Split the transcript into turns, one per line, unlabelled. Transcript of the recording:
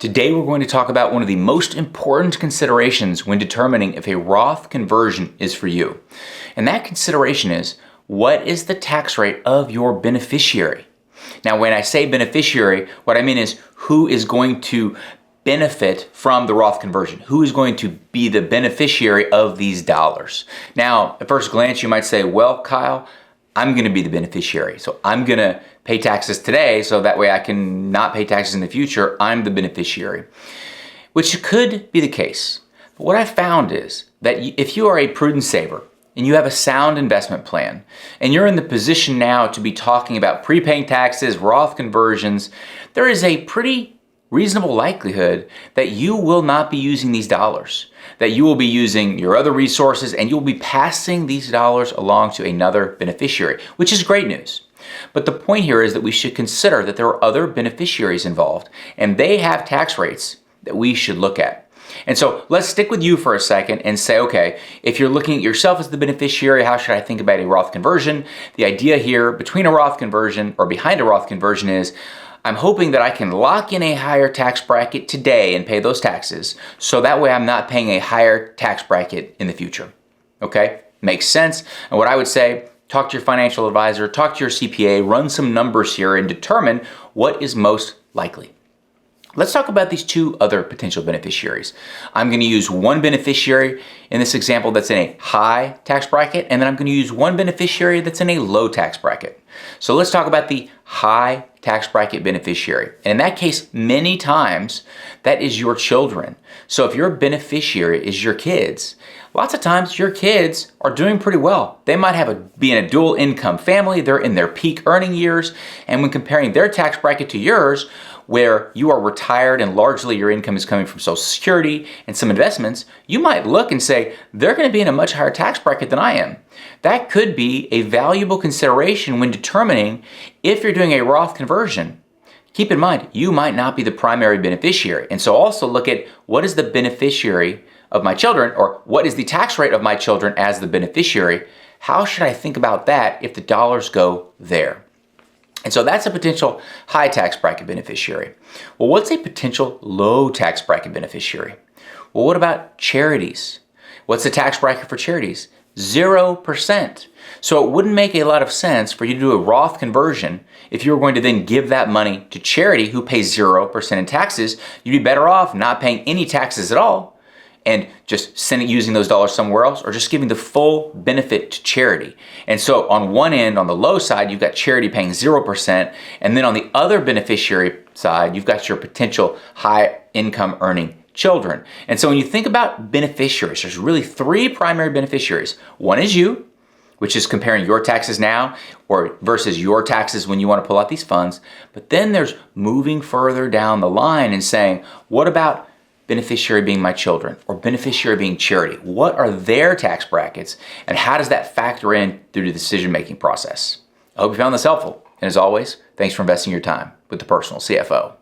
Today we're going to talk about one of the most important considerations when determining if a Roth conversion is for you. And that consideration is, what is the tax rate of your beneficiary? Now, when I say beneficiary, what I mean is who is going to benefit from the Roth conversion? Who is going to be the beneficiary of these dollars? Now, at first glance, you might say, well, Kyle, I'm going to be the beneficiary. So I'm going to pay taxes today so that way I can not pay taxes in the future. I'm the beneficiary, which could be the case. But what I found is that if you are a prudent saver and you have a sound investment plan and you're in the position now to be talking about prepaying taxes, Roth conversions, there is a pretty reasonable likelihood that you will not be using these dollars, that you will be using your other resources and you'll be passing these dollars along to another beneficiary, which is great news. But the point here is that we should consider that there are other beneficiaries involved and they have tax rates that we should look at. And so let's stick with you for a second and say, okay, if you're looking at yourself as the beneficiary, how should I think about a Roth conversion? The idea here between a Roth conversion or behind a Roth conversion is, I'm hoping that I can lock in a higher tax bracket today and pay those taxes, so that way I'm not paying a higher tax bracket in the future. Okay? Makes sense. And what I would say, talk to your financial advisor, talk to your CPA, run some numbers here and determine what is most likely. Let's talk about these two other potential beneficiaries. I'm going to use one beneficiary in this example that's in a high tax bracket, and then I'm going to use one beneficiary that's in a low tax bracket. So let's talk about the high tax bracket beneficiary. And in that case, many times that is your children. So if your beneficiary is your kids, lots of times your kids are doing pretty well. They might be in a dual income family, they're in their peak earning years, and when comparing their tax bracket to yours, where you are retired and largely your income is coming from Social Security and some investments, you might look and say, they're going to be in a much higher tax bracket than I am. That could be a valuable consideration when determining if you're doing a Roth conversion. Keep in mind, you might not be the primary beneficiary. And so also look at what is the beneficiary of my children, or what is the tax rate of my children as the beneficiary? How should I think about that if the dollars go there? And so that's a potential high tax bracket beneficiary. Well, what's a potential low tax bracket beneficiary? Well, what about charities? What's the tax bracket for charities? 0%. So it wouldn't make a lot of sense for you to do a Roth conversion if you were going to then give that money to charity who pays 0% in taxes. You'd be better off not paying any taxes at all and just using those dollars somewhere else, or just giving the full benefit to charity. And so on one end, on the low side, you've got charity paying 0%, and then on the other beneficiary side, you've got your potential high income earning children. And so when you think about beneficiaries, there's really three primary beneficiaries. One is you, which is comparing your taxes now or versus your taxes when you want to pull out these funds. But then there's moving further down the line and saying, what about beneficiary being my children, or beneficiary being charity? What are their tax brackets, and how does that factor in through the decision-making process? I hope you found this helpful. And as always, thanks for investing your time with the Personal CFO.